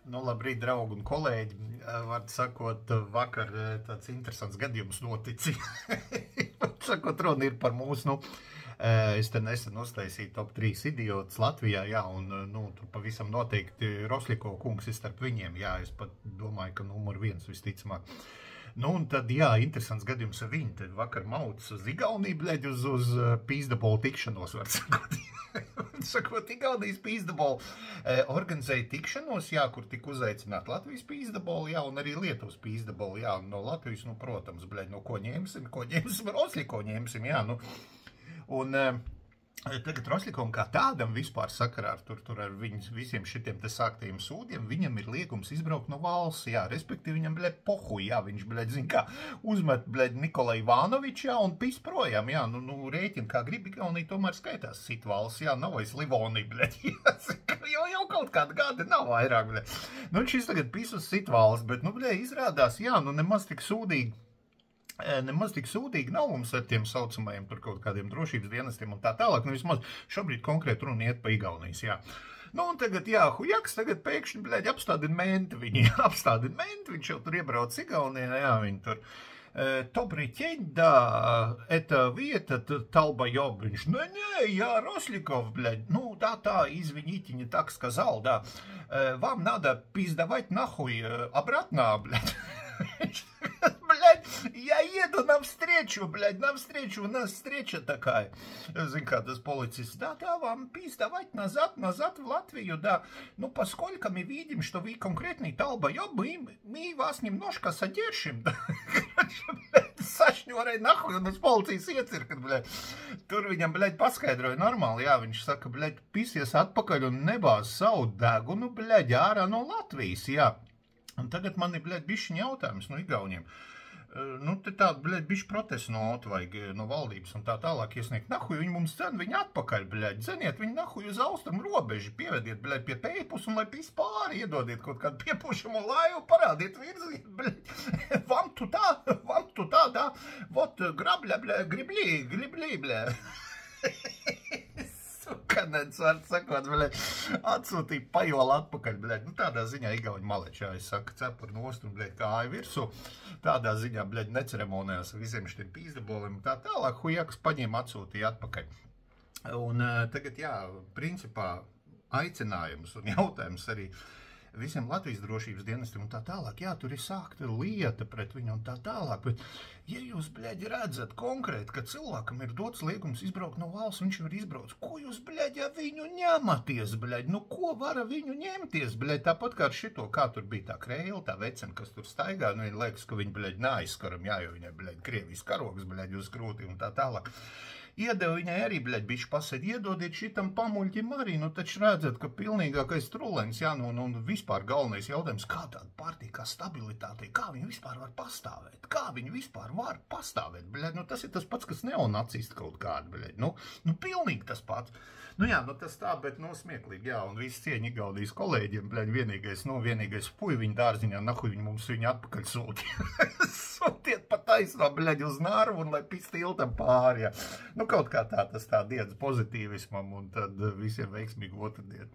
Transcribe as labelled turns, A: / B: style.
A: Nu, labrīt, draugi un kolēģi. Var sakot, vakar tāds interesants gadījums noticis. Var sakot, runa ir par mūsu, es te nesen uztaisīju top 3 idiotus Latvijā, jā, un, tur pavisam noteikti Rosļiko kungs ir starp viņiem, jā, es pat domāju, ka numur 1 visticamāk. Un tad, jā, interesants gadījums ar viņu. Tad vakar mauc uz Igauniju, bļeģi, uz pīzdabolu tikšanos, var sakot. Sakot, Igaunijas pīzdabolu organizēja tikšanos, jā, kur tika uzaicināt Latvijas pīzdabolu, jā, un arī Lietuvas pīzdabolu, jā, un no Latvijas, protams, bļeģi, ko ņemsim, Rosļiko ņemsim, jā, un tagad Rosļikom kā tādam vispār sakarā tur ar visiem šitiem te sāktajiem sūdiem, viņam ir liegums izbraukt no valsts, jā, respektīvi viņam, bļeģi, pohuj, jā, viņš, bļeģi, zin kā, uzmet, bļeģi, Nikolai Ivanoviču, jā, un pis projām, jā, rēķina, kā grib, Igaunija tomēr skaitās sit valsts, jā, nav vairs Livonija, bļeģi, jau kaut kāda gada nav vairāk, bļeģi. Šis tagad pis uz sit valsts, bet, bļeģi, izrādās, jā, nemaz tik sūdīgi nav mums ar tiem saucamajiem tur kaut kādiem drošības dienestiem un tā tālāk. Vismaz šobrīd konkrēti runa iet pa Igaunijas, jā. Un tagad, jā, hujaks tagad pēkšņi, bļeģi, apstādina menti viņi jau tur iebrauc Igaunijā, jā, viņi tur. Добрый день, да, это вы, этот Толбоёб, не, я Росликов, блядь, да, извините, не так сказал, да, вам надо пиздавать нахуй обратно, блядь. Блядь, я еду навстречу, у нас встреча такая. Зин kā, tas полицист, да, вам пиздавать назад в Латвию, да. Поскольку мы видим, что вы конкретный толбоёб, мы вас немножко содержим, да. Короче, блядь, sašņorēja nahuj un uz policijas iecirkat, bļaļ. Tur viņam, bļaļ, paskaidroja normāli, jā, viņš saka, bļaļ, pisies atpakaļ un nebāz savu degunu, bļaļ, ārā no Latvijas, jā. Un tagad man ir, bļaļ, bišķiņ jautājums no Igauniem. Te tādu, bļaļ, bišķi protestu notu vajag no valdības un tā tālāk iesniegt. Nahuj, viņi mums dzen viņu atpakaļ, bļaļ. Dzeniet viņu nahuj uz austrumu robežu, pievediet, bļaļ, pie pēpus un lai pis pāri iedodiet kaut kādu piepūšamo laivu, parādiet virziet, bļaļ. Vam tu tā, da, vot, grabļa, bļaļ, gribļī, bļaļ. Sukanets, var sakot, bļaļ, atsūtīja pajolu atpakaļ, bļaļ. Tādā ziņā Igauņi malečā, es saku, cepur nost un, bļaļ, kāja virsū. Tādā ziņā, bļaļ, neceremonējās visiem šitiem pīzdaboliem un tā tālāk, hujaks paņēma atsūtīja atpakaļ. Un tagad, jā, principā aicinājums un jautājums arī visiem Latvijas drošības dienestiem un tā tālāk, jā, tur ir sākta lieta pret viņu un tā tālāk, bet, ja jūs, bļaļi, redzat konkrēti, ka cilvēkam ir dots liegums izbraukt no valsts, viņš var izbraukt, ko jūs, bļaļi, viņu ņematies, bļaļi, ko vara viņu ņemties, bļaļi, tāpat kā ar šito, kā tur bija tā Kreila, tā vecena, kas tur staigā, viņa liekas, ka viņa, bļaļi, neaizskaram, jā, jo viņai, bļaļi, Krievijas karogs, bļaļi, uz krūti un tā tālāk. Iedeva viņai arī, bļaļ, bišķi pasēd, iedodiet šitam pamuļķim arī, taču redzat, ka pilnīgākais trulens, jā, un vispār galvenais jautājums, kā tāda partija, kā stabilitātei, kā viņi vispār var pastāvēt, bļaļ, tas ir tas pats, kas neonacisti kaut kādi, bļaļ, pilnīgi tas pats. Jā, tas tā, bet, smieklīgi, jā, un visi cieņi Igaunijas kolēģiem, bļaļ, vienīgais puj viņa dārziņā, nahuj viņi mums viņu atpakaļ sūti. Sūtiet pa taisno, bļaļ, uz Narvu un lai pis tiltam pāri, jā. Kaut kā tā tas tā dienas pozitīvismam un tad visiem veiksmīgu otrdienu.